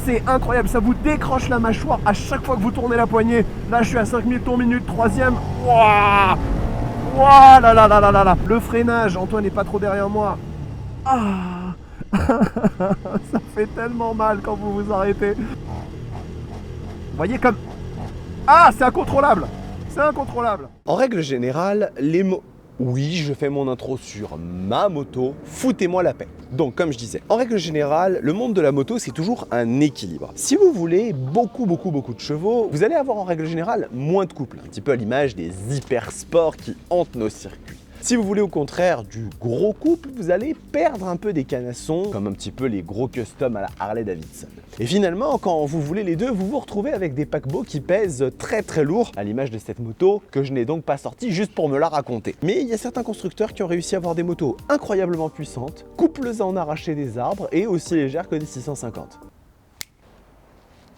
C'est incroyable, ça vous décroche la mâchoire à chaque fois que vous tournez la poignée. Là, je suis à 5000 tours minute, troisième. Wouah, wouah, là là là là là là. Le freinage, Antoine n'est pas trop derrière moi. Ah, ça fait tellement mal quand vous vous arrêtez. Vous voyez comme... Ah, c'est incontrôlable. C'est incontrôlable. En règle générale, Oui, je fais mon intro sur ma moto, foutez-moi la paix. Donc, comme je disais, en règle générale, le monde de la moto, c'est toujours un équilibre. Si vous voulez beaucoup de chevaux, vous allez avoir en règle générale moins de couple, un petit peu à l'image des hyper sports qui hantent nos circuits. Si vous voulez au contraire du gros couple, vous allez perdre un peu des canassons, comme un petit peu les gros customs à la Harley Davidson. Et finalement, quand vous voulez les deux, vous vous retrouvez avec des paquebots qui pèsent très lourd, à l'image de cette moto que je n'ai donc pas sortie juste pour me la raconter. Mais il y a certains constructeurs qui ont réussi à avoir des motos incroyablement puissantes, coupleuses à en arracher des arbres et aussi légères que des 650.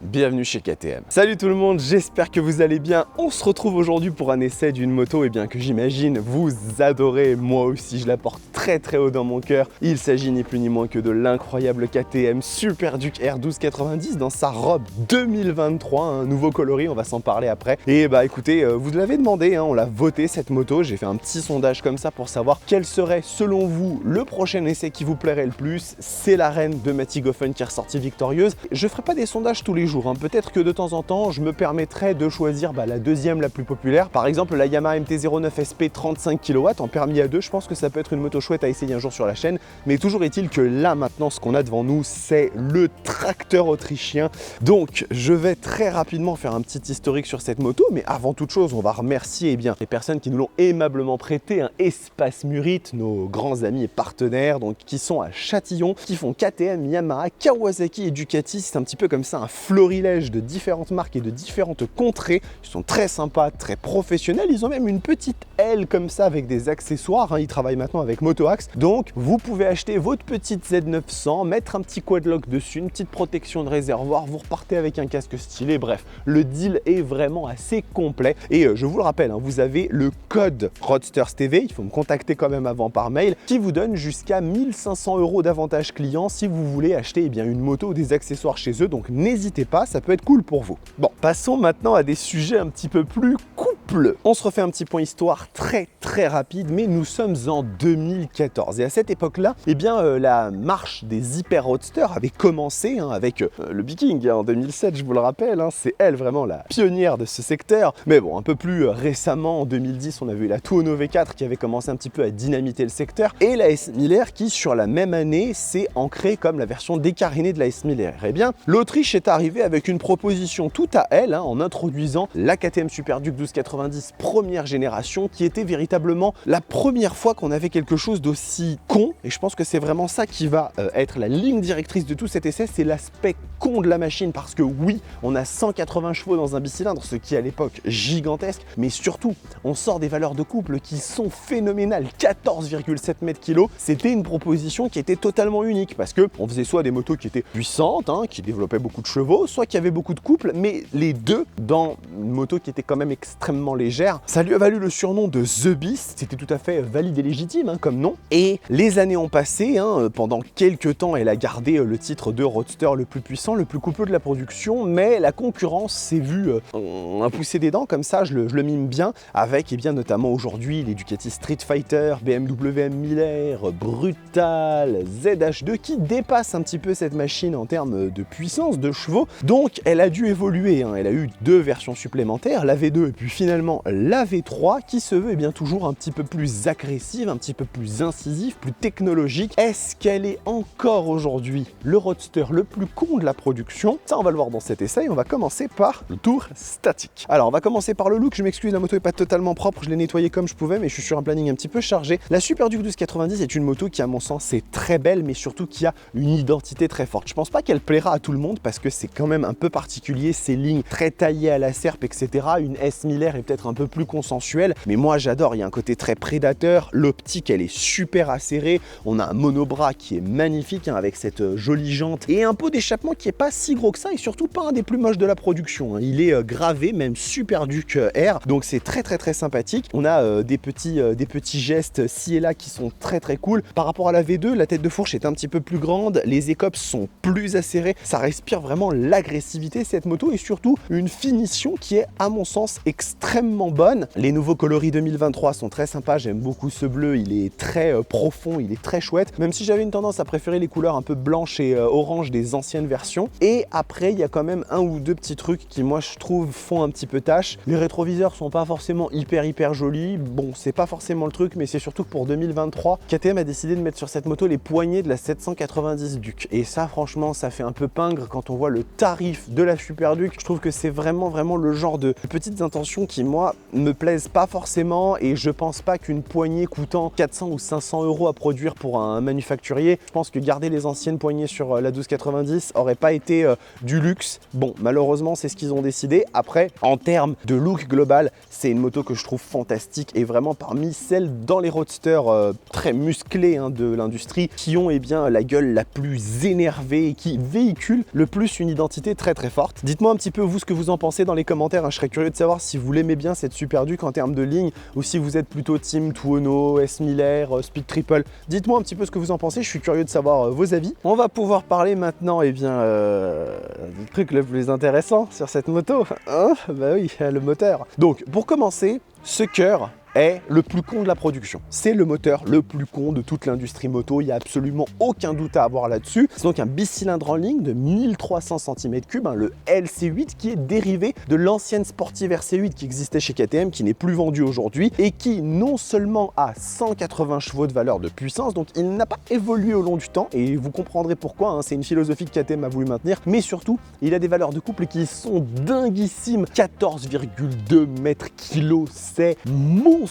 Bienvenue chez KTM. Salut tout le monde, j'espère que vous allez bien. On se retrouve aujourd'hui pour un essai d'une moto bien que j'imagine vous adorez. Moi aussi, je la porte très haut dans mon cœur. Il s'agit ni plus ni moins que de l'incroyable KTM Super Duke R1290 dans sa robe 2023, un nouveau coloris, on va s'en parler après. Et bah écoutez, vous l'avez demandé, on l'a voté cette moto. J'ai fait un petit sondage comme ça pour savoir quel serait selon vous le prochain essai qui vous plairait le plus. C'est la reine de Mattighofen qui est ressortie victorieuse. Je ferai pas des sondages tous les jours. Peut-être que de temps en temps, je me permettrai de choisir la deuxième la plus populaire. Par exemple, la Yamaha MT-09 SP 35 kW en permis à 2. Je pense que ça peut être une moto chouette à essayer un jour sur la chaîne. Mais toujours est-il que là, maintenant, ce qu'on a devant nous, c'est le tracteur autrichien. Donc, je vais très rapidement faire un petit historique sur cette moto. Mais avant toute chose, on va remercier les personnes qui nous l'ont aimablement prêté. Espace Murite, nos grands amis et partenaires, donc qui sont à Châtillon, qui font KTM, Yamaha, Kawasaki et Ducati. C'est un petit peu comme ça, un florilège de différentes marques et de différentes contrées. Ils sont très sympas, très professionnels. Ils ont même une petite aile comme ça avec des accessoires. Ils travaillent maintenant avec Motoax. Donc, vous pouvez acheter votre petite Z900, mettre un petit quadlock dessus, une petite protection de réservoir. Vous repartez avec un casque stylé. Bref, le deal est vraiment assez complet. Et je vous le rappelle, vous avez le code RoadstersTV. Il faut me contacter quand même avant par mail, qui vous donne jusqu'à 1500 € d'avantage client si vous voulez acheter une moto ou des accessoires chez eux. Donc, n'hésitez pas, ça peut être cool pour vous. Bon, passons maintenant à des sujets un petit peu plus couple. On se refait un petit point histoire très rapide, mais nous sommes en 2014. Et à cette époque-là, la marche des hyper roadsters avait commencé avec le Viking en 2007, je vous le rappelle. C'est elle vraiment la pionnière de ce secteur. Mais bon, un peu plus récemment, en 2010, on a vu la Tuono V4 qui avait commencé un petit peu à dynamiter le secteur. Et la S Miller qui, sur la même année, s'est ancrée comme la version décarénée de la S Miller. Eh bien, l'Autriche est arrivée avec une proposition tout à elle, en introduisant la KTM Super Duke 1290 première génération, qui était véritablement la première fois qu'on avait quelque chose d'aussi con. Et je pense que c'est vraiment ça qui va être la ligne directrice de tout cet essai, c'est l'aspect con de la machine. Parce que oui, on a 180 chevaux dans un bicylindre, ce qui est à l'époque gigantesque, mais surtout, on sort des valeurs de couple qui sont phénoménales, 14,7 m/kg. C'était une proposition qui était totalement unique, parce que on faisait soit des motos qui étaient puissantes, qui développaient beaucoup de chevaux, soit qui avait beaucoup de couple, mais les deux dans une moto qui était quand même extrêmement légère. Ça lui a valu le surnom de The Beast. C'était tout à fait valide et légitime comme nom. Et les années ont passé, pendant quelques temps, elle a gardé le titre de roadster le plus puissant, le plus coupeux de la production, mais la concurrence s'est vue on a poussé des dents comme ça, je le mime bien, avec notamment aujourd'hui les Ducati Street Fighter, BMW M Miller, Brutal, ZH2 qui dépassent un petit peu cette machine en termes de puissance, de chevaux. Donc elle a dû évoluer, elle a eu deux versions supplémentaires, la V2 et puis finalement la V3 qui se veut toujours un petit peu plus agressive, un petit peu plus incisive, plus technologique. Est-ce qu'elle est encore aujourd'hui le roadster le plus con de la production? Ça on va le voir dans cet essai. On va commencer par le tour statique. Alors on va commencer par le look, je m'excuse, la moto est pas totalement propre, je l'ai nettoyée comme je pouvais, mais je suis sur un planning un petit peu chargé. La Super Duke 1290 est une moto qui à mon sens est très belle, mais surtout qui a une identité très forte. Je pense pas qu'elle plaira à tout le monde parce que c'est quand même un peu particulier, ces lignes très taillées à la serpe, etc. Une S Miller est peut-être un peu plus consensuel, mais moi j'adore, il y a un côté très prédateur, l'optique elle est super acérée, on a un monobras qui est magnifique hein, avec cette jolie jante et un pot d'échappement qui est pas si gros que ça et surtout pas un des plus moches de la production, hein. Il est gravé, même Super Duke R, donc c'est très sympathique. On a des petits gestes ci et là qui sont très cool. Par rapport à la V2, la tête de fourche est un petit peu plus grande, les écopes sont plus acérées, ça respire vraiment l'agressivité cette moto et surtout une finition qui est à mon sens extrêmement bonne. Les nouveaux coloris 2023 sont très sympas, j'aime beaucoup ce bleu, il est très profond, il est très chouette, même si j'avais une tendance à préférer les couleurs un peu blanches et orange des anciennes versions. Et après il y a quand même un ou deux petits trucs qui moi je trouve font un petit peu tâche. Les rétroviseurs sont pas forcément hyper jolis, bon c'est pas forcément le truc, mais c'est surtout que pour 2023 KTM a décidé de mettre sur cette moto les poignées de la 790 Duke et ça franchement ça fait un peu pingre quand on voit le tarif de la Super Duke. Je trouve que c'est vraiment le genre de petites intentions qui moi me plaisent pas forcément et je pense pas qu'une poignée coûtant 400 ou 500 € à produire pour un manufacturier, je pense que garder les anciennes poignées sur la 1290 aurait pas été du luxe. Bon malheureusement c'est ce qu'ils ont décidé. Après en termes de look global c'est une moto que je trouve fantastique et vraiment parmi celles dans les roadsters très musclés hein, de l'industrie qui ont la gueule la plus énervée et qui véhiculent le plus une identité très forte. Dites-moi un petit peu vous ce que vous en pensez dans les commentaires, hein. Je serais curieux de savoir si vous l'aimez bien cette Super Duke en termes de ligne ou si vous êtes plutôt team Tuono, S Miller, Speed Triple. Dites-moi un petit peu ce que vous en pensez, je suis curieux de savoir vos avis. On va pouvoir parler maintenant du truc le plus intéressant sur cette moto, hein, bah oui, le moteur. Donc pour commencer, ce cœur est le plus con de la production. C'est le moteur le plus con de toute l'industrie moto, il n'y a absolument aucun doute à avoir là-dessus. C'est donc un bicylindre en ligne de 1300 cm3, hein, le LC8 qui est dérivé de l'ancienne Sportive RC8 qui existait chez KTM, qui n'est plus vendue aujourd'hui et qui non seulement a 180 chevaux de valeur de puissance, donc il n'a pas évolué au long du temps et vous comprendrez pourquoi, hein, c'est une philosophie que KTM a voulu maintenir, mais surtout il a des valeurs de couple qui sont dinguissimes, 14,2 mètres/kg, c'est monstrueux.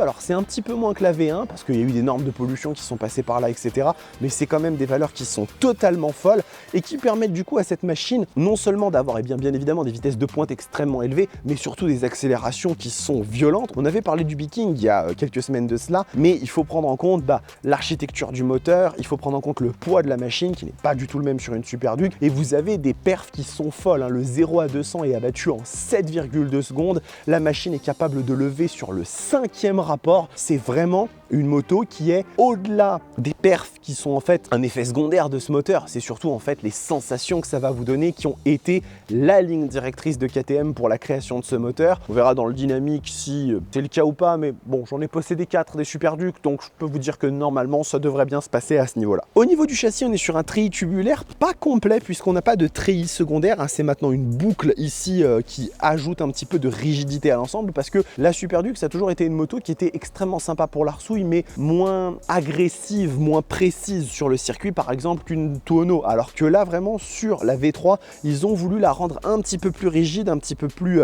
Alors c'est un petit peu moins que la V1 parce qu'il y a eu des normes de pollution qui sont passées par là, etc. Mais c'est quand même des valeurs qui sont totalement folles et qui permettent du coup à cette machine non seulement d'avoir bien évidemment des vitesses de pointe extrêmement élevées, mais surtout des accélérations qui sont violentes. On avait parlé du Viking il y a quelques semaines de cela, mais il faut prendre en compte l'architecture du moteur, il faut prendre en compte le poids de la machine qui n'est pas du tout le même sur une Super Duke et vous avez des perfs qui sont folles, hein. Le 0 à 200 est abattu en 7,2 secondes. La machine est capable de lever sur le 5e rapport. C'est vraiment une moto qui est au-delà des perfs qui sont en fait un effet secondaire de ce moteur. C'est surtout en fait les sensations que ça va vous donner qui ont été la ligne directrice de KTM pour la création de ce moteur. On verra dans le dynamique si c'est le cas ou pas, mais bon, j'en ai possédé 4 des Super Duke, donc je peux vous dire que normalement ça devrait bien se passer à ce niveau-là. Au niveau du châssis, on est sur un treillis tubulaire pas complet puisqu'on n'a pas de treillis secondaire, hein. C'est maintenant une boucle ici qui ajoute un petit peu de rigidité à l'ensemble parce que la Super Duke ça a toujours été une moto qui était extrêmement sympa pour l'arsouille mais moins agressive, moins précise sur le circuit par exemple qu'une Tuono, alors que là vraiment sur la V3 ils ont voulu la rendre un petit peu plus rigide, un petit peu plus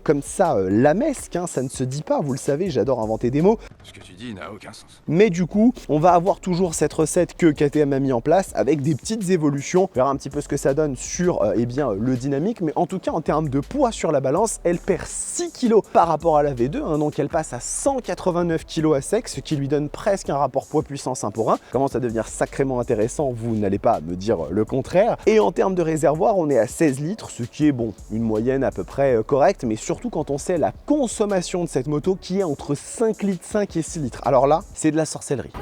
comme ça lamesque, hein. Ça ne se dit pas, vous le savez, j'adore inventer des mots. Ce que tu dis n'a aucun sens. Mais du coup on va avoir toujours cette recette que KTM a mis en place avec des petites évolutions. On verra un petit peu ce que ça donne sur le dynamique, mais en tout cas en termes de poids sur la balance elle perd 6 kg par rapport à la V2, hein, donc elle passe à 189 kg à sec, ce qui lui donne presque un rapport poids-puissance 1 pour 1. Commence à devenir sacrément intéressant, vous n'allez pas me dire le contraire. Et en termes de réservoir, on est à 16 litres, ce qui est bon, une moyenne à peu près correcte, mais surtout quand on sait la consommation de cette moto qui est entre 5,5 litres et 6 litres. Alors là, c'est de la sorcellerie.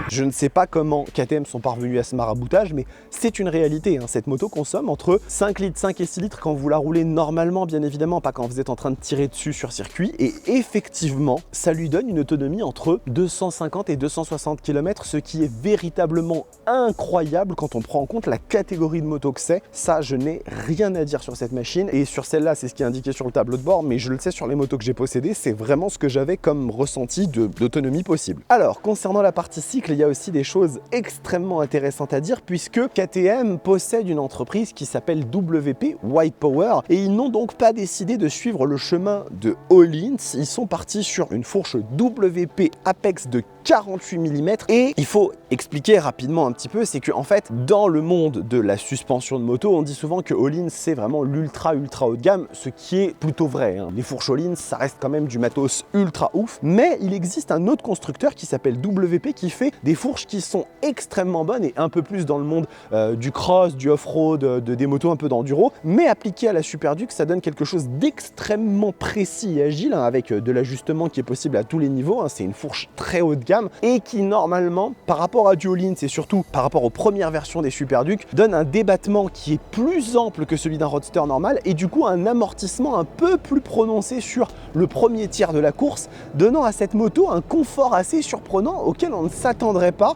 Je ne sais pas comment KTM sont parvenus à ce maraboutage, mais c'est une réalité, hein. Cette moto consomme entre 5,5 litres et 6 litres quand vous la roulez normalement, bien évidemment, pas quand vous êtes en train de tirer dessus sur circuit. Et effectivement, ça lui donne une autonomie entre 250 et 260 km, ce qui est véritablement incroyable quand on prend en compte la catégorie de moto que c'est. Ça, je n'ai rien à dire sur cette machine. Et sur celle-là, c'est ce qui est indiqué sur le tableau de bord, mais je le sais sur les motos que j'ai possédées, c'est vraiment ce que j'avais comme ressenti d'autonomie possible. Alors, concernant la partie cycle, il y a aussi des choses extrêmement intéressantes à dire puisque KTM possède une entreprise qui s'appelle WP White Power et ils n'ont donc pas décidé de suivre le chemin de Öhlins. Ils sont partis sur une fourche WP Apex de 48 mm. Et il faut expliquer rapidement un petit peu, c'est que en fait, dans le monde de la suspension de moto, on dit souvent que Öhlins c'est vraiment l'ultra haut de gamme, ce qui est plutôt vrai, hein. Les fourches Öhlins, ça reste quand même du matos ultra ouf, mais il existe un autre constructeur qui s'appelle WP qui fait des fourches qui sont extrêmement bonnes et un peu plus dans le monde du cross, du off-road, des motos un peu d'enduro, mais appliqué à la Super Duke, ça donne quelque chose d'extrêmement précis et agile, hein, avec de l'ajustement qui est possible à tous les niveaux, hein. C'est une fourche très haut de gamme et qui normalement, par rapport à du Öhlins et surtout par rapport aux premières versions des Super Duke, donne un débattement qui est plus ample que celui d'un roadster normal et du coup un amortissement un peu plus prononcé sur le premier tiers de la course, donnant à cette moto un confort assez surprenant auquel on ne s'attendrait pas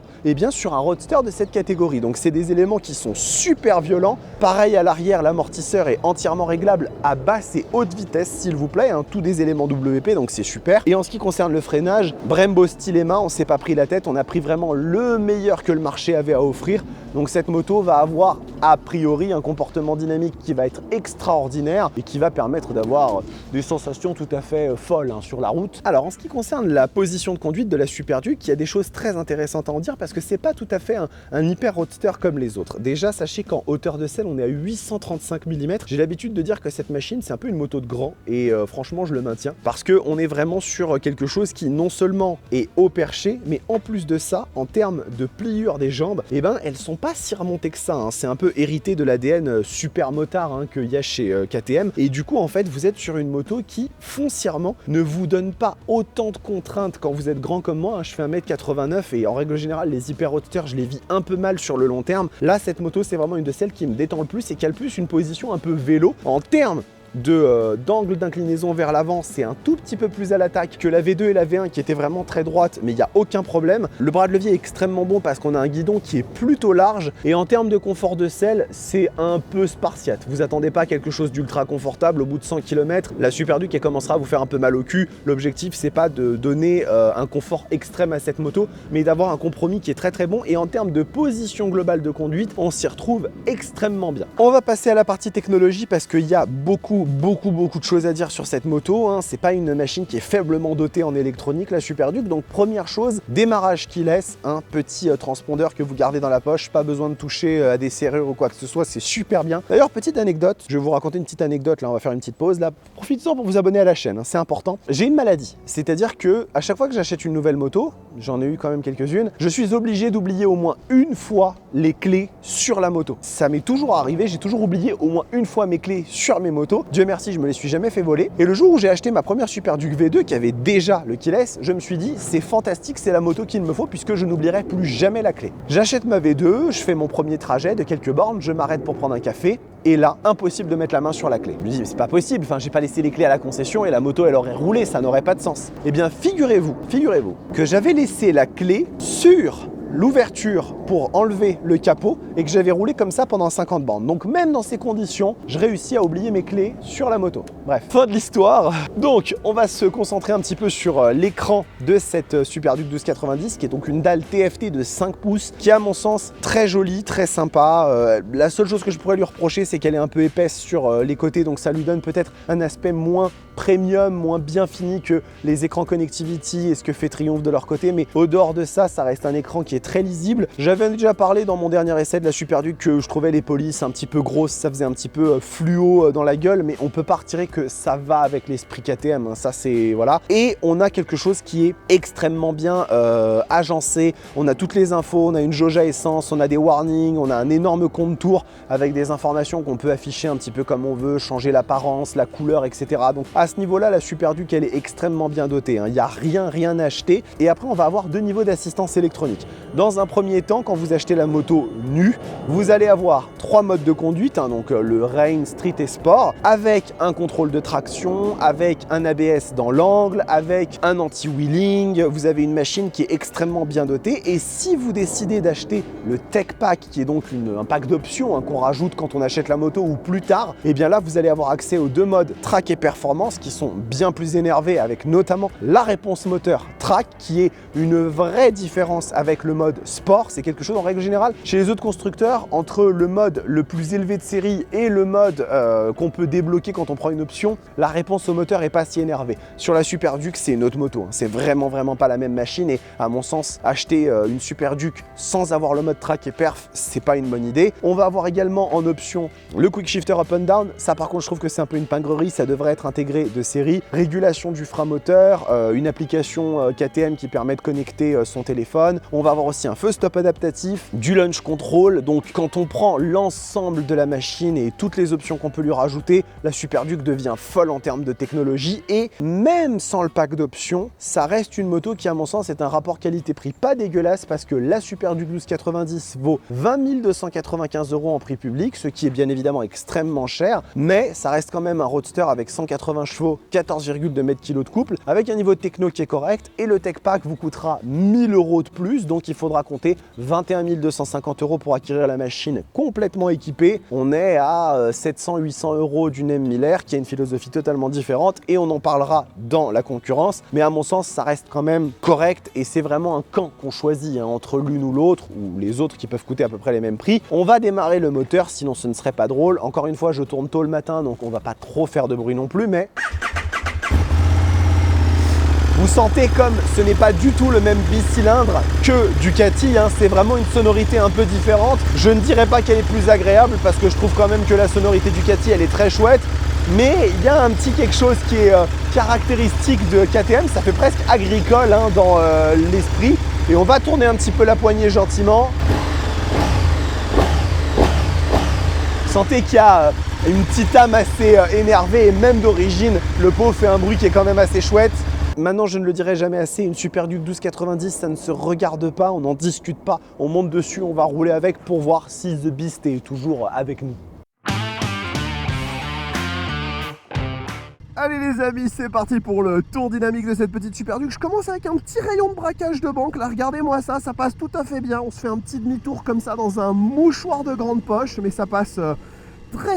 sur un roadster de cette catégorie. Donc c'est des éléments qui sont super violents. Pareil à l'arrière, l'amortisseur est entièrement réglable à basse et haute vitesse s'il vous plaît, hein, tous des éléments WP donc c'est super. Et en ce qui concerne le freinage, Brembo Stylema, on s'est pas pris la tête, on a pris vraiment le meilleur que le marché avait à offrir. Donc cette moto va avoir a priori un comportement dynamique qui va être extraordinaire et qui va permettre d'avoir des sensations tout à fait folles, hein, sur la route. Alors en ce qui concerne la position de conduite de la Super Duke, il y a des choses très intéressantes à en dire parce que c'est pas tout à fait un hyper roadster comme les autres. Déjà sachez qu'en hauteur de selle on est à 835 mm. J'ai l'habitude de dire que cette machine c'est un peu une moto de grand et franchement je le maintiens parce qu'on est vraiment sur quelque chose qui non seulement est haut perché mais en plus de ça en termes de pliure des jambes, elles sont pas si remontées que ça, hein. C'est un peu hérité de l'ADN super motard, hein, qu'il y a chez KTM et du coup en fait vous êtes sur une moto qui foncièrement ne vous donne pas autant de contraintes quand vous êtes grand comme moi, hein. Je fais 1m89 et en règle générale les hyper roadsters je les vis un peu mal sur le long terme. Là cette moto c'est vraiment une de celles qui me détend le plus et qui a le plus une position un peu vélo en termes d'angle d'inclinaison vers l'avant. C'est un tout petit peu plus à l'attaque que la V2 et la V1 qui étaient vraiment très droites, mais il n'y a aucun problème. Le bras de levier est extrêmement bon parce qu'on a un guidon qui est plutôt large et en termes de confort de selle, c'est un peu spartiate. Vous attendez pas quelque chose d'ultra confortable au bout de 100 km. La Super Duke elle commencera à vous faire un peu mal au cul. L'objectif c'est pas de donner un confort extrême à cette moto, mais d'avoir un compromis qui est très très bon et en termes de position globale de conduite, on s'y retrouve extrêmement bien. On va passer à la partie technologie parce qu'il y a beaucoup de choses à dire sur cette moto, hein. C'est pas une machine qui est faiblement dotée en électronique la Super Duke. Donc première chose, démarrage keyless, un petit transpondeur que vous gardez dans la poche, pas besoin de toucher à des serrures ou quoi que ce soit, c'est super bien. D'ailleurs petite anecdote, je vais vous raconter une petite anecdote là, on va faire une petite pause là. Profitez-en pour vous abonner à la chaîne, hein, c'est important. J'ai une maladie, c'est-à-dire que à chaque fois que j'achète une nouvelle moto, j'en ai eu quand même quelques-unes, je suis obligé d'oublier au moins une fois les clés sur la moto. Ça m'est toujours arrivé, j'ai toujours oublié au moins une fois mes clés sur mes motos. Dieu merci, je me les suis jamais fait voler. Et le jour où j'ai acheté ma première Super Duke V2 qui avait déjà le keyless, je me suis dit c'est fantastique, c'est la moto qu'il me faut puisque je n'oublierai plus jamais la clé. J'achète ma V2, je fais mon premier trajet de quelques bornes, je m'arrête pour prendre un café et là, impossible de mettre la main sur la clé. Je me dis mais c'est pas possible, enfin j'ai pas laissé les clés à la concession et la moto elle aurait roulé, ça n'aurait pas de sens. Eh bien figurez-vous que j'avais laissé la clé sur l'ouverture pour enlever le capot et que j'avais roulé comme ça pendant 50 bornes. Donc même dans ces conditions, je réussis à oublier mes clés sur la moto. Bref, fin de l'histoire. Donc on va se concentrer un petit peu sur l'écran de cette Super Duke 1290 qui est donc une dalle TFT de 5 pouces qui est à mon sens très jolie, très sympa. La seule chose que je pourrais lui reprocher c'est qu'elle est un peu épaisse sur les côtés, donc ça lui donne peut-être un aspect moins premium, moins bien fini que les écrans Connectivity et ce que fait Triumph de leur côté, mais au dehors de ça, ça reste un écran qui est très lisible. J'avais déjà parlé dans mon dernier essai de la Super Duke que je trouvais les polices un petit peu grosses, ça faisait un petit peu fluo dans la gueule, mais on peut pas retirer que ça va avec l'esprit KTM, hein, ça c'est voilà. Et on a quelque chose qui est extrêmement bien agencé, on a toutes les infos, on a une jauge à essence, on a des warnings, on a un énorme compte tour avec des informations qu'on peut afficher un petit peu comme on veut, changer l'apparence, la couleur, etc. Donc à ce niveau-là, la Super Duke elle est extrêmement bien dotée, hein. Il n'y a rien à acheter. Et après, on va avoir deux niveaux d'assistance électronique. Dans un premier temps, quand vous achetez la moto nue, vous allez avoir 3 modes de conduite, hein, donc le Rain, Street et Sport, avec un contrôle de traction, avec un ABS dans l'angle, avec un anti-wheeling. Vous avez une machine qui est extrêmement bien dotée. Et si vous décidez d'acheter le Tech Pack, qui est donc un pack d'options, hein, qu'on rajoute quand on achète la moto ou plus tard, et bien là, vous allez avoir accès aux deux modes track et performance qui sont bien plus énervés, avec notamment la réponse moteur track, qui est une vraie différence avec le mode sport. C'est quelque chose en règle générale chez les autres constructeurs, entre le mode le plus élevé de série et le mode qu'on peut débloquer quand on prend une option, la réponse au moteur est pas si énervée. Sur la Super Duke, c'est une autre moto, hein. C'est vraiment pas la même machine et à mon sens, acheter une Super Duke sans avoir le mode track et perf, c'est pas une bonne idée. On va avoir également en option le Quick Shifter Up and Down. Ça par contre, je trouve que c'est un peu une pingrerie, ça devrait être intégré de série. Régulation du frein moteur, une application KTM qui permet de connecter son téléphone. On va avoir aussi un feu stop adaptatif, du launch control. Donc quand on prend l'ensemble de la machine et toutes les options qu'on peut lui rajouter, la Super Duke devient folle en termes de technologie et même sans le pack d'options, ça reste une moto qui à mon sens est un rapport qualité-prix pas dégueulasse parce que la Super Duke 1290 vaut 20 295 € en prix public, ce qui est bien évidemment extrêmement cher, mais ça reste quand même un roadster avec 180 chevaux, 14,2 m/kg de couple, avec un niveau techno qui est correct et le tech pack vous coûtera 1000 € de plus, donc il faudra compter 21 250 € pour acquérir la machine complètement équipée. On est à 700-800 € d'une M Miller qui a une philosophie totalement différente et on en parlera dans la concurrence, mais à mon sens ça reste quand même correct et c'est vraiment un camp qu'on choisit hein, entre l'une ou l'autre ou les autres qui peuvent coûter à peu près les mêmes prix. On va démarrer le moteur, sinon ce ne serait pas drôle. Encore une fois, je tourne tôt le matin, donc on va pas trop faire de bruit non plus, mais vous sentez comme ce n'est pas du tout le même bicylindre que Ducati, hein. C'est vraiment une sonorité un peu différente. Je ne dirais pas qu'elle est plus agréable parce que je trouve quand même que la sonorité Ducati elle est très chouette, mais il y a un petit quelque chose qui est caractéristique de KTM, ça fait presque agricole hein, dans l'esprit. Et on va tourner un petit peu la poignée gentiment. Sentez qu'il y a une petite âme assez énervée et même d'origine, le pot fait un bruit qui est quand même assez chouette. Maintenant, je ne le dirai jamais assez, une Super Duke 1290, ça ne se regarde pas, on n'en discute pas, on monte dessus, on va rouler avec pour voir si The Beast est toujours avec nous. Allez les amis, c'est parti pour le tour dynamique de cette petite Super Duke. Je commence avec un petit rayon de braquage de banque, là regardez-moi ça, ça passe tout à fait bien. On se fait un petit demi-tour comme ça dans un mouchoir de grande poche, mais ça passe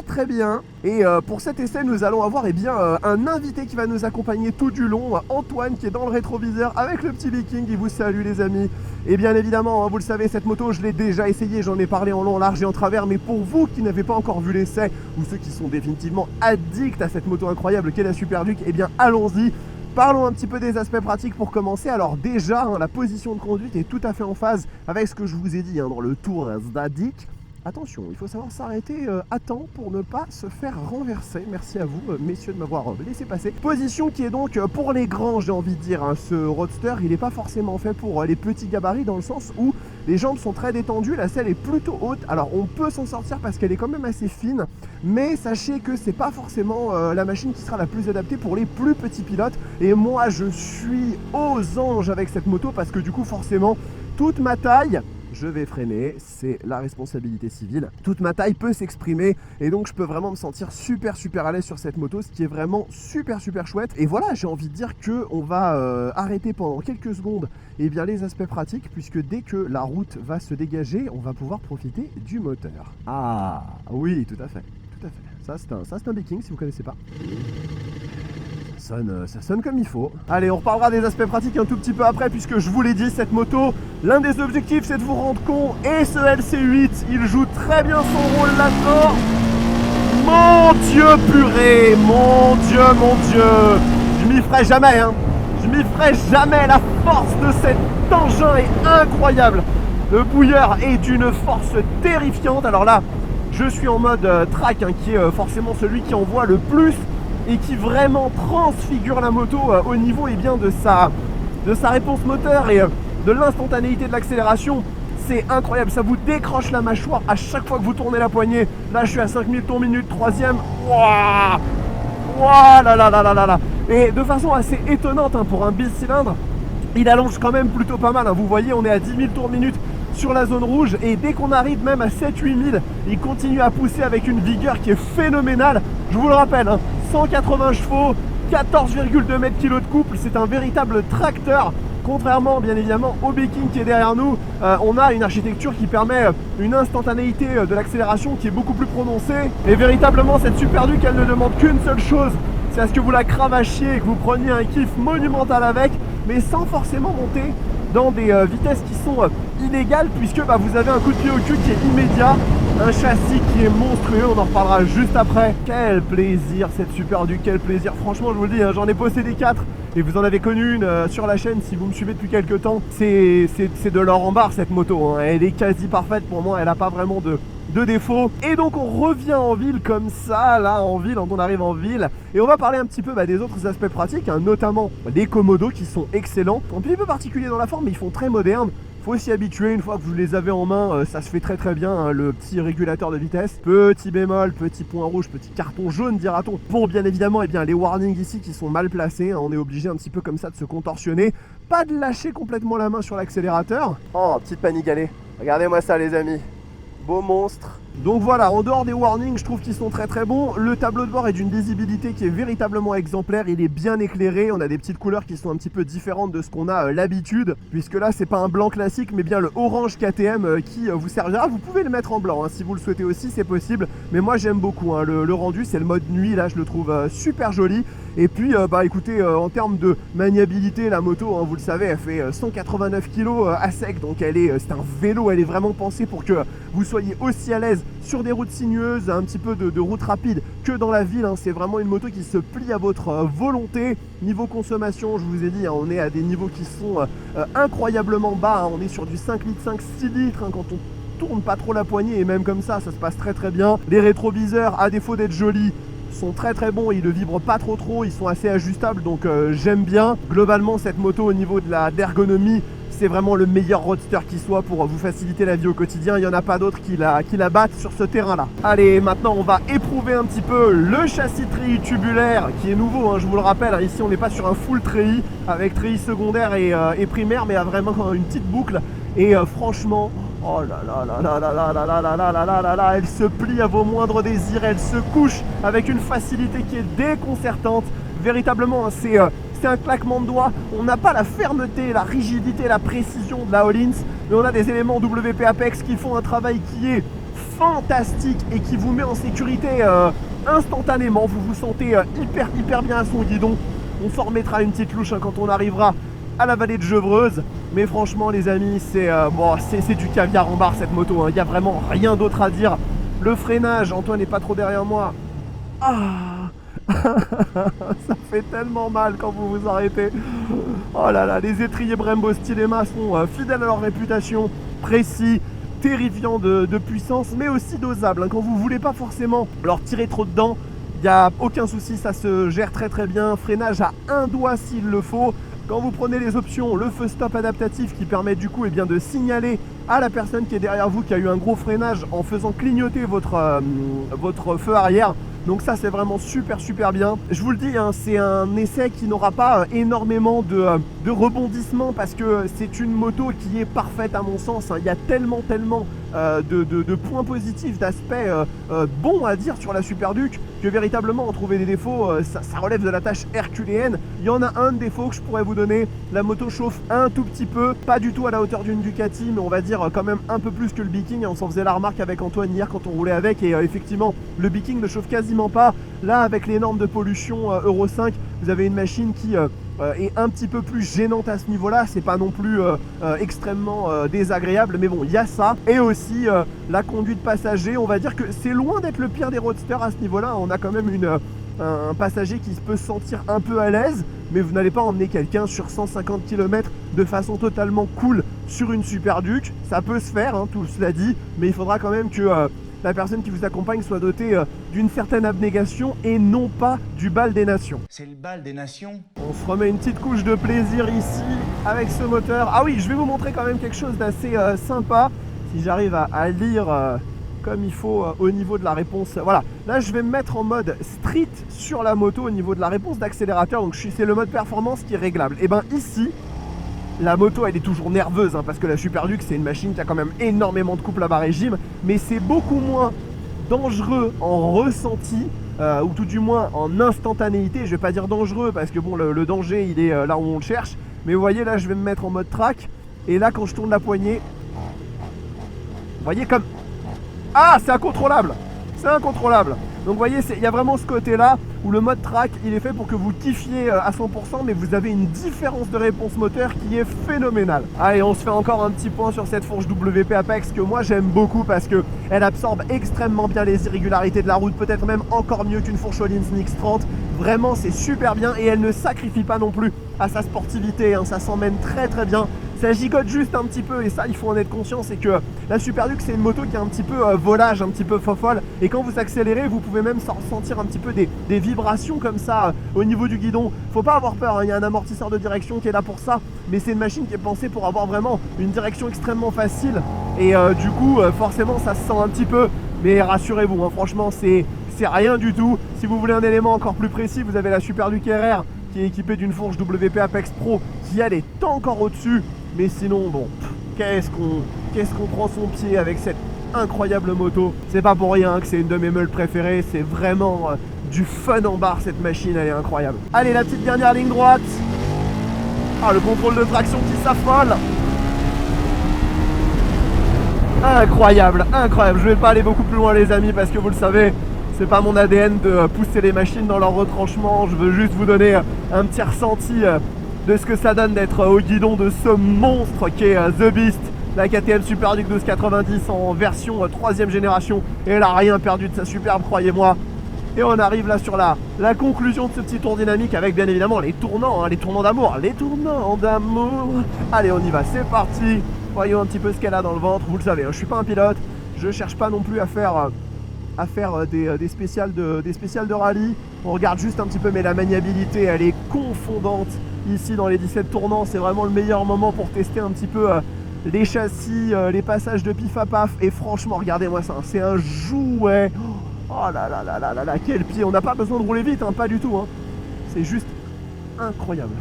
très bien. Et pour cet essai, nous allons avoir un invité qui va nous accompagner tout du long, Antoine qui est dans le rétroviseur avec le petit Viking. Il vous salue les amis. Et bien évidemment, vous le savez, cette moto, je l'ai déjà essayée, j'en ai parlé en long, en large et en travers. Mais pour vous qui n'avez pas encore vu l'essai, ou ceux qui sont définitivement addicts à cette moto incroyable qu'est la Super Duke, eh bien allons-y. Parlons un petit peu des aspects pratiques pour commencer. Alors déjà, hein, la position de conduite est tout à fait en phase avec ce que je vous ai dit hein, dans le tour Zdadik. Attention, il faut savoir s'arrêter à temps pour ne pas se faire renverser. Merci à vous, messieurs, de m'avoir laissé passer. Position qui est donc pour les grands, j'ai envie de dire. Hein. Ce roadster, il n'est pas forcément fait pour les petits gabarits dans le sens où les jambes sont très détendues, la selle est plutôt haute. Alors on peut s'en sortir parce qu'elle est quand même assez fine, mais sachez que c'est pas forcément la machine qui sera la plus adaptée pour les plus petits pilotes. Et moi, je suis aux anges avec cette moto parce que du coup, forcément, toute ma taille... Je vais freiner, c'est la responsabilité civile. Toute ma taille peut s'exprimer et donc je peux vraiment me sentir super à l'aise sur cette moto, ce qui est vraiment super chouette. Et voilà, j'ai envie de dire qu'on va arrêter pendant quelques secondes les aspects pratiques, puisque dès que la route va se dégager, on va pouvoir profiter du moteur. Ah oui, tout à fait. Ça c'est un Viking si vous ne connaissez pas. Ça sonne comme il faut. Allez, on reparlera des aspects pratiques un tout petit peu après, puisque je vous l'ai dit, cette moto, l'un des objectifs c'est de vous rendre compte, et ce LC8, il joue très bien son rôle là-dedans. Mon Dieu purée, mon Dieu, je m'y ferai jamais, hein. Je m'y ferai jamais, la force de cet engin est incroyable. Le bouilleur est d'une force terrifiante. Alors là, je suis en mode track, hein, qui est forcément celui qui envoie le plus et qui vraiment transfigure la moto au niveau de sa réponse moteur et de l'instantanéité de l'accélération. C'est incroyable, ça vous décroche la mâchoire à chaque fois que vous tournez la poignée. Là je suis à 5000 tours minute, troisième. Waouh là. Et de façon assez étonnante hein, pour un bicylindre, il allonge quand même plutôt pas mal hein. Vous voyez, on est à 10 000 tours minute sur la zone rouge et dès qu'on arrive même à 7-8 000, il continue à pousser avec une vigueur qui est phénoménale. Je vous le rappelle, hein, 180 chevaux, 14,2 m/kg de couple, c'est un véritable tracteur. Contrairement bien évidemment au Viking qui est derrière nous, on a une architecture qui permet une instantanéité de l'accélération qui est beaucoup plus prononcée. Et véritablement cette Super Duke, elle ne demande qu'une seule chose, c'est à ce que vous la cravachiez et que vous preniez un kiff monumental avec, mais sans forcément monter dans des vitesses qui sont illégales, puisque vous avez un coup de pied au cul qui est immédiat, un châssis qui est monstrueux, on en reparlera juste après. Quel plaisir cette Super Duke, quel plaisir. Franchement, je vous le dis, hein, j'en ai possédé 4 et vous en avez connu une sur la chaîne si vous me suivez depuis quelques temps. C'est de l'or en barre cette moto, hein. Elle est quasi parfaite pour moi, elle n'a pas vraiment de défauts. Et donc on revient en ville comme ça, là en ville, quand on arrive en ville, et on va parler un petit peu des autres aspects pratiques, hein, notamment les commodos qui sont excellents, un petit peu particuliers dans la forme mais ils font très moderne. Faut s'y habituer, une fois que vous les avez en main, ça se fait très très bien, hein, le petit régulateur de vitesse. Petit bémol, petit point rouge, petit carton jaune dira-t-on, pour bien évidemment les warnings ici qui sont mal placés, hein, on est obligé un petit peu comme ça de se contorsionner, pas de lâcher complètement la main sur l'accélérateur. Oh, petite panique, allez, regardez-moi ça les amis, beau monstre. Donc voilà, en dehors des warnings, je trouve qu'ils sont très très bons. Le tableau de bord est d'une lisibilité qui est véritablement exemplaire, il est bien éclairé, on a des petites couleurs qui sont un petit peu différentes de ce qu'on a l'habitude, puisque là c'est pas un blanc classique mais bien le orange KTM qui vous servira. Vous pouvez le mettre en blanc, hein, si vous le souhaitez aussi, c'est possible, mais moi j'aime beaucoup, hein, le rendu, c'est le mode nuit, là je le trouve super joli. Et puis écoutez, en termes de maniabilité, la moto, hein, vous le savez, elle fait 189 kg à sec, donc c'est un vélo, elle est vraiment pensée pour que vous soyez aussi à l'aise sur des routes sinueuses, un petit peu de routes rapides que dans la ville, hein. C'est vraiment une moto qui se plie à votre volonté. Niveau consommation, je vous ai dit, hein, on est à des niveaux qui sont incroyablement bas, hein. On est sur du 5 litres, 5-6 litres, hein, quand on tourne pas trop la poignée, et même comme ça se passe très très bien. Les rétroviseurs, à défaut d'être jolis, sont très très bons, ils ne vibrent pas trop, ils sont assez ajustables, donc j'aime bien. Globalement cette moto au niveau de l'ergonomie, c'est vraiment le meilleur roadster qui soit pour vous faciliter la vie au quotidien. Il n'y en a pas d'autres qui la battent sur ce terrain là. Allez, maintenant on va éprouver un petit peu le châssis treillis tubulaire qui est nouveau, hein, je vous le rappelle, hein, ici on n'est pas sur un full treillis avec treillis secondaire et primaire, mais vraiment une petite boucle. Et franchement, oh là là là là là là là là là là là là là, elle se plie à vos moindres désirs, elle se couche avec une facilité qui est déconcertante. Véritablement, c'est un claquement de doigts. On n'a pas la fermeté, la rigidité, la précision de la Öhlins, mais on a des éléments WP Apex qui font un travail qui est fantastique et qui vous met en sécurité instantanément. Vous vous sentez hyper bien à son guidon. On s'en remettra une petite louche, hein, quand on arrivera à la vallée de Gevreuse, mais franchement les amis, c'est du caviar en barre cette moto, hein. Il n'y a vraiment rien d'autre à dire. Le freinage, Antoine n'est pas trop derrière moi. Ça fait tellement mal quand vous vous arrêtez. Oh là là, les étriers Brembo Stylema sont fidèles à leur réputation, précis, terrifiants de puissance, mais aussi dosables, hein. Quand vous voulez pas forcément leur tirer trop dedans, il n'y a aucun souci, ça se gère très très bien. Freinage à un doigt s'il le faut. Quand vous prenez les options, le feu stop adaptatif qui permet du coup de signaler à la personne qui est derrière vous qui a eu un gros freinage en faisant clignoter votre feu arrière. Donc ça c'est vraiment super bien. Je vous le dis, hein, c'est un essai qui n'aura pas énormément de rebondissements parce que c'est une moto qui est parfaite à mon sens, hein. Il y a tellement de points positifs, d'aspects bons à dire sur la Super Duke que véritablement en trouver des défauts, ça relève de la tâche herculéenne. Il y en a un défaut que je pourrais vous donner, la moto chauffe un tout petit peu, pas du tout à la hauteur d'une Ducati, mais on va dire quand même un peu plus que le Biking. On s'en faisait la remarque avec Antoine hier quand on roulait avec, et effectivement le Biking ne chauffe quasiment pas. Là avec les normes de pollution Euro 5, vous avez une machine qui est un petit peu plus gênante à ce niveau là. C'est pas non plus extrêmement désagréable, mais bon, il y a ça. Et aussi la conduite passager, on va dire que c'est loin d'être le pire des roadsters à ce niveau là. On a quand même un passager qui peut se sentir un peu à l'aise, mais vous n'allez pas emmener quelqu'un sur 150 km de façon totalement cool sur une Super Duke. Ça peut se faire, hein, tout cela dit, mais il faudra quand même que la personne qui vous accompagne soit dotée d'une certaine abnégation et non pas du bal des nations. C'est le bal des nations. On se remet une petite couche de plaisir ici avec ce moteur. Ah oui, je vais vous montrer quand même quelque chose d'assez sympa, si j'arrive à lire comme il faut au niveau de la réponse. Voilà, là je vais me mettre en mode street sur la moto au niveau de la réponse d'accélérateur. Donc c'est le mode performance qui est réglable. Et bien ici, la moto elle est toujours nerveuse, hein, parce que la Super Duke c'est une machine qui a quand même énormément de couple à bas régime, mais c'est beaucoup moins dangereux en ressenti, ou tout du moins en instantanéité. Je vais pas dire dangereux parce que bon, le danger il est là où on le cherche, mais vous voyez là je vais me mettre en mode track, et là quand je tourne la poignée, vous voyez comme... Ah, c'est incontrôlable. C'est incontrôlable. Donc vous voyez, il y a vraiment ce côté-là où le mode track, il est fait pour que vous kiffiez à 100%, mais vous avez une différence de réponse moteur qui est phénoménale. Allez, on se fait encore un petit point sur cette fourche WP Apex que moi j'aime beaucoup parce que elle absorbe extrêmement bien les irrégularités de la route, peut-être même encore mieux qu'une fourche Öhlins X30. Vraiment, c'est super bien et elle ne sacrifie pas non plus à sa sportivité, hein, ça s'emmène très très bien. Ça gigote juste un petit peu et ça il faut en être conscient, c'est que la Super Duke c'est une moto qui est un petit peu volage, un petit peu fofolle, et quand vous accélérez vous pouvez même ressentir un petit peu des vibrations comme ça au niveau du guidon. Faut pas avoir peur, hein, il y a un amortisseur de direction qui est là pour ça, mais c'est une machine qui est pensée pour avoir vraiment une direction extrêmement facile et du coup forcément ça se sent un petit peu, mais rassurez-vous, hein, franchement c'est rien du tout. Si vous voulez un élément encore plus précis, vous avez la Super Duke RR qui est équipée d'une fourche WP Apex Pro qui elle est encore au-dessus. Mais sinon, bon, qu'est-ce qu'on prend son pied avec cette incroyable moto. C'est pas pour rien que c'est une de mes meules préférées, c'est vraiment du fun en barre cette machine, elle est incroyable. Allez, la petite dernière ligne droite. Ah, le contrôle de traction qui s'affole. Incroyable, incroyable. Je vais pas aller beaucoup plus loin les amis parce que vous le savez, c'est pas mon ADN de pousser les machines dans leur retranchement. Je veux juste vous donner un petit ressenti de ce que ça donne d'être au guidon de ce monstre qui est The Beast, la KTM Super Duke 1290 en version 3ème génération. Et elle a rien perdu de sa superbe, croyez-moi. Et on arrive là sur la conclusion de ce petit tour dynamique avec bien évidemment les tournants, hein, les tournants d'amour, Allez, on y va, c'est parti. Voyons un petit peu ce qu'elle a dans le ventre. Vous le savez, hein, je suis pas un pilote, je cherche pas non plus à faire des spéciales de rallye. On regarde juste un petit peu, mais la maniabilité elle est confondante ici dans les 17 tournants. C'est vraiment le meilleur moment pour tester un petit peu les châssis, les passages de pif à paf. Et franchement, regardez-moi ça, c'est un jouet. Oh là là là là là là, quel pied. On n'a pas besoin de rouler vite, hein, pas du tout, hein. C'est juste incroyable.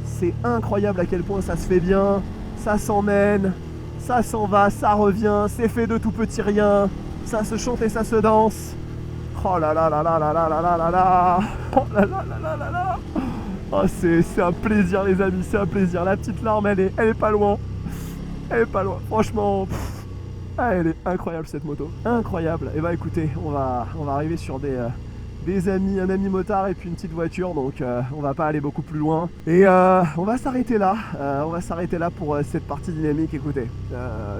C'est incroyable à quel point ça se fait bien. Ça s'emmène, ça s'en va, ça revient. C'est fait de tout petit rien. Ça se chante et ça se danse. Oh là là là là là là là là là là. Oh là là là là là là. Oh, c'est un plaisir les amis, c'est un plaisir. La petite larme, elle est pas loin. Elle est pas loin. Franchement, elle est incroyable cette moto. Incroyable. Et bah écoutez, on va arriver sur des amis, un ami motard et puis une petite voiture, donc on va pas aller beaucoup plus loin. Et on va s'arrêter là. Pour cette partie dynamique. Écoutez,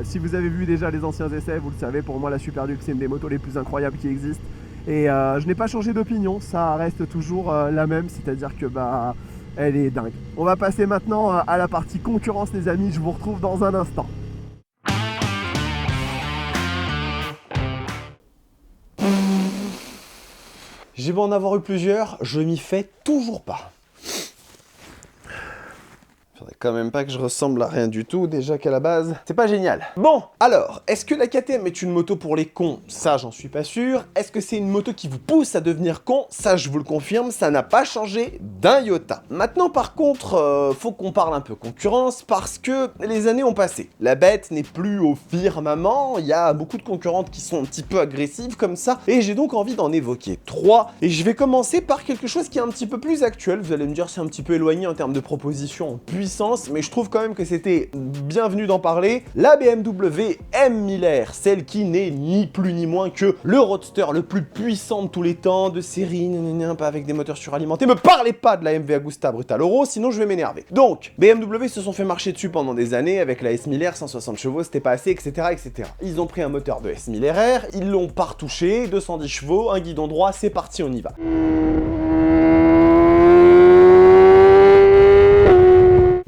si vous avez vu déjà les anciens essais, vous le savez, pour moi la Super Duke c'est une des motos les plus incroyables qui existent. Et je n'ai pas changé d'opinion, ça reste toujours la même, c'est-à-dire que bah elle est dingue. On va passer maintenant à la partie concurrence les amis, je vous retrouve dans un instant. J'ai beau en avoir eu plusieurs, je m'y fais toujours pas. Faudrait quand même pas que je ressemble à rien du tout, déjà qu'à la base, c'est pas génial. Bon, alors, est-ce que la KTM est une moto pour les cons? Ça, j'en suis pas sûr. Est-ce que c'est une moto qui vous pousse à devenir con? Ça, je vous le confirme, ça n'a pas changé d'un iota. Maintenant, par contre, faut qu'on parle un peu concurrence, parce que les années ont passé. La bête n'est plus au firmament, il y a beaucoup de concurrentes qui sont un petit peu agressives comme ça, et j'ai donc envie d'en évoquer 3, et je vais commencer par quelque chose qui est un petit peu plus actuel. Vous allez me dire c'est un petit peu éloigné en termes de propositions en puissance, mais je trouve quand même que c'était bienvenu d'en parler. La BMW M1000R, celle qui n'est ni plus ni moins que le roadster le plus puissant de tous les temps, de série, pas avec des moteurs suralimentés. Me parlez pas de la MV Agusta Brutale-Euro, sinon je vais m'énerver. Donc, BMW se sont fait marcher dessus pendant des années avec la S1000R, 160 chevaux, c'était pas assez, etc., etc. Ils ont pris un moteur de S1000RR, ils l'ont pas retouché, 210 chevaux, un guidon droit, c'est parti, on y va.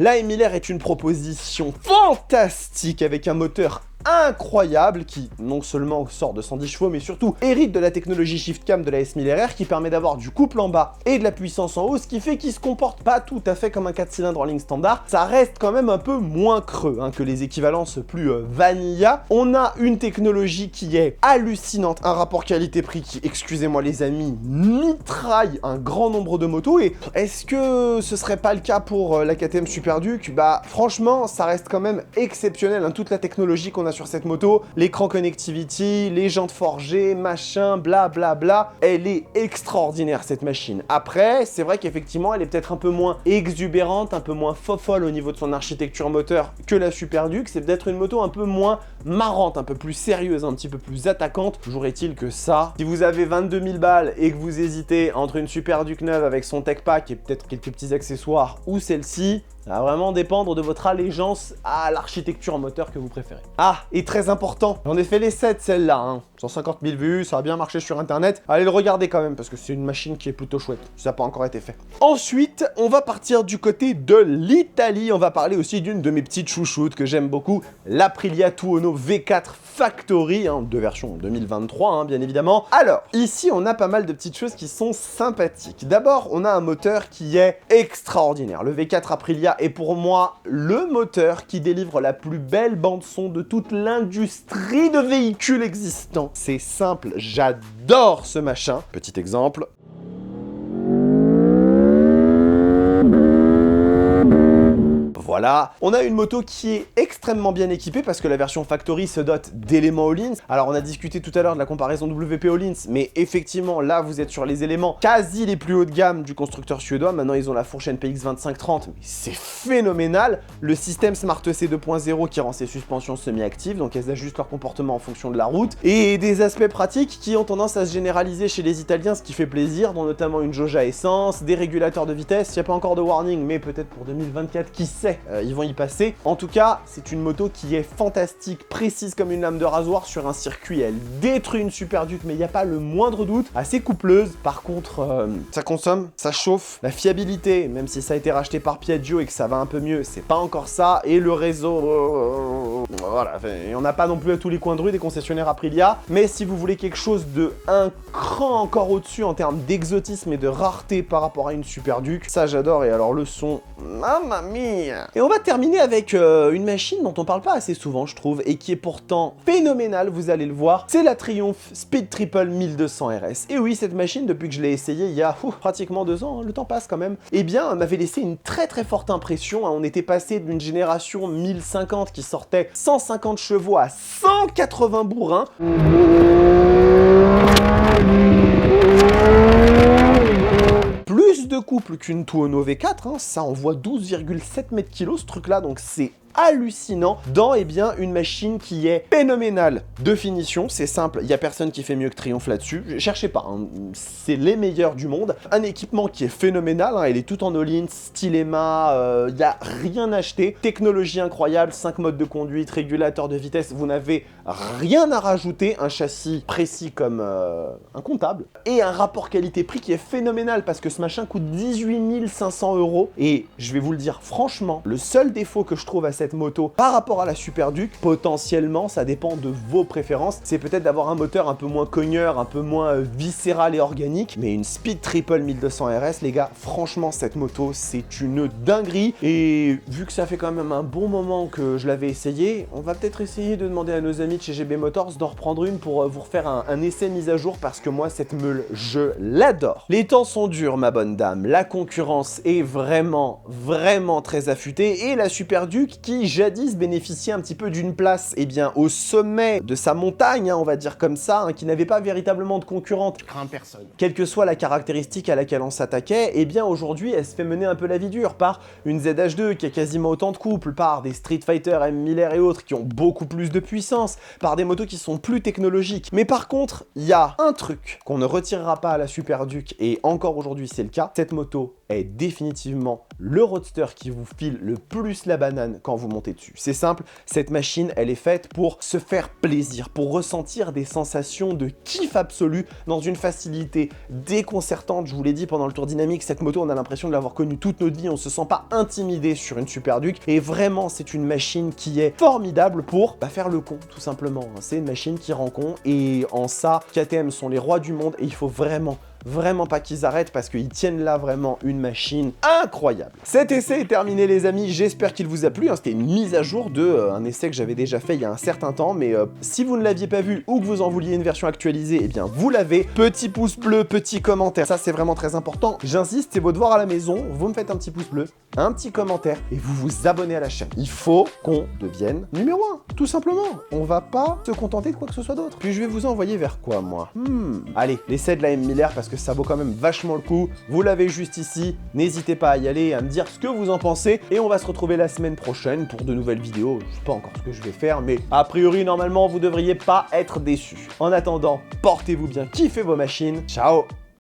La M1000R est une proposition fantastique avec un moteur incroyable qui non seulement sort de 110 chevaux mais surtout hérite de la technologie Shift Cam de la S1000RR qui permet d'avoir du couple en bas et de la puissance en haut, ce qui fait qu'il se comporte pas tout à fait comme un 4 cylindres en ligne standard. Ça reste quand même un peu moins creux que les équivalences plus vanilla. On a une technologie qui est hallucinante, un rapport qualité-prix qui, excusez-moi les amis, mitraille un grand nombre de motos. Et est-ce que ce serait pas le cas pour la KTM Super Duke? Bah franchement ça reste quand même exceptionnel, toute la technologie qu'on a sur cette moto, l'écran connectivity, les jantes forgées, machin, bla bla bla. Elle est extraordinaire cette machine. Après, c'est vrai qu'effectivement, elle est peut-être un peu moins exubérante, un peu moins fofolle au niveau de son architecture moteur que la Super Duke. C'est peut-être une moto un peu moins marrante, un peu plus sérieuse, un petit peu plus attaquante. Toujours est-il que ça, si vous avez 22 000 balles et que vous hésitez entre une Super Duke neuve avec son tech pack et peut-être quelques petits accessoires ou celle-ci, ça va vraiment dépendre de votre allégeance à l'architecture moteur que vous préférez. Ah, et très important, j'en ai fait l'essai de celle-là, hein. 150 000 vues, ça a bien marché sur internet. Allez le regarder quand même, parce que c'est une machine qui est plutôt chouette, si ça n'a pas encore été fait. Ensuite, on va partir du côté de l'Italie. On va parler aussi d'une de mes petites chouchoutes que j'aime beaucoup, l'Aprilia Tuono V4 Factory, hein, de version 2023, hein, bien évidemment. Alors, ici, on a pas mal de petites choses qui sont sympathiques. D'abord, on a un moteur qui est extraordinaire. Le V4 Aprilia est pour moi le moteur qui délivre la plus belle bande-son de toute l'industrie de véhicules existants. C'est simple, j'adore ce machin. Petit exemple. Voilà, on a une moto qui est extrêmement bien équipée parce que la version Factory se dote d'éléments Öhlins. Alors on a discuté tout à l'heure de la comparaison WP Öhlins, mais effectivement là vous êtes sur les éléments quasi les plus hauts de gamme du constructeur suédois. Maintenant ils ont la fourche NPX 2530, mais c'est phénoménal. Le système Smart EC 2.0 qui rend ses suspensions semi-actives, donc elles ajustent leur comportement en fonction de la route, et des aspects pratiques qui ont tendance à se généraliser chez les Italiens, ce qui fait plaisir, dont notamment une jauge à essence, des régulateurs de vitesse. Il n'y a pas encore de warning, mais peut-être pour 2024, qui sait, ils vont y passer. En tout cas, c'est une moto qui est fantastique, précise comme une lame de rasoir sur un circuit. Elle détruit une Super Duke, mais il n'y a pas le moindre doute. Assez coupleuse. Par contre, ça consomme, ça chauffe. La fiabilité, même si ça a été racheté par Piaggio et que ça va un peu mieux, c'est pas encore ça. Et le réseau, voilà, et on n'a pas non plus à tous les coins de rue des concessionnaires Aprilia. Mais si vous voulez quelque chose de un cran encore au-dessus en termes d'exotisme et de rareté par rapport à une Super Duke, ça j'adore. Et alors le son, mamma mia. Et on va terminer avec une machine dont on parle pas assez souvent, je trouve, et qui est pourtant phénoménale, vous allez le voir. C'est la Triumph Speed Triple 1200 RS. Et oui, cette machine, depuis que je l'ai essayée il y a pratiquement 2 ans, hein, le temps passe quand même, eh bien, m'avait laissé une très forte impression. Hein. On était passé d'une génération 1050 qui sortait 150 chevaux à 180 bourrins. Plus de couple qu'une Tuono V4, hein, ça envoie 12,7 m/kg ce truc là, donc c'est hallucinant dans une machine qui est phénoménale de finition. C'est simple, il n'y a personne qui fait mieux que Triumph là-dessus. Cherchez pas, hein, c'est les meilleurs du monde. Un équipement qui est phénoménal, hein, elle est toute en all-in, style EMA, il n'y a rien acheté. Technologie incroyable, 5 modes de conduite, régulateur de vitesse, vous n'avez rien à rajouter. Un châssis précis comme un comptable. Et un rapport qualité-prix qui est phénoménal parce que ce machin coûte 18 500 €. Et je vais vous le dire franchement, le seul défaut que je trouve à cette moto par rapport à la Super Duke, potentiellement, ça dépend de vos préférences, c'est peut-être d'avoir un moteur un peu moins cogneur, un peu moins viscéral et organique, mais une Speed Triple 1200 RS, les gars, franchement, cette moto, c'est une dinguerie. Et vu que ça fait quand même un bon moment que je l'avais essayé, on va peut-être essayer de demander à nos amis de chez GB Motors d'en reprendre une pour vous refaire un essai mise à jour, parce que moi, cette meule, je l'adore. Les temps sont durs, ma bonne dame, la concurrence est vraiment très affûtée, et la Super Duke, qui jadis bénéficiait un petit peu d'une place au sommet de sa montagne, hein, on va dire comme ça, hein, qui n'avait pas véritablement de concurrente. Je crains personne. Quelle que soit la caractéristique à laquelle on s'attaquait, aujourd'hui elle se fait mener un peu la vie dure par une ZH2 qui a quasiment autant de couple, par des Street Fighter, M. Miller et autres qui ont beaucoup plus de puissance, par des motos qui sont plus technologiques. Mais par contre, il y a un truc qu'on ne retirera pas à la Super Duke, et encore aujourd'hui c'est le cas, cette moto est définitivement le roadster qui vous file le plus la banane quand vous montez dessus. C'est simple, cette machine, elle est faite pour se faire plaisir, pour ressentir des sensations de kiff absolu dans une facilité déconcertante. Je vous l'ai dit pendant le tour dynamique, cette moto, on a l'impression de l'avoir connue toute notre vie, on se sent pas intimidé sur une Super Duke, et vraiment, c'est une machine qui est formidable pour faire le con, tout simplement. C'est une machine qui rend con, et en ça, KTM sont les rois du monde, et il faut vraiment vraiment pas qu'ils arrêtent parce qu'ils tiennent là vraiment une machine incroyable. Cet essai est terminé les amis, j'espère qu'il vous a plu, hein. C'était une mise à jour de un essai que j'avais déjà fait il y a un certain temps, mais si vous ne l'aviez pas vu ou que vous en vouliez une version actualisée, eh bien vous l'avez. Petit pouce bleu, petit commentaire, ça c'est vraiment très important. J'insiste, c'est vos devoirs à la maison, vous me faites un petit pouce bleu, un petit commentaire et vous vous abonnez à la chaîne. Il faut qu'on devienne numéro 1, tout simplement. On va pas se contenter de quoi que ce soit d'autre. Puis je vais vous envoyer vers quoi moi? Allez, l'essai de la M. Miller parce que ça vaut quand même vachement le coup. Vous l'avez juste ici, n'hésitez pas à y aller et à me dire ce que vous en pensez. Et on va se retrouver la semaine prochaine pour de nouvelles vidéos. Je sais pas encore ce que je vais faire, mais a priori, normalement, vous devriez pas être déçus. En attendant, portez-vous bien, kiffez vos machines. Ciao!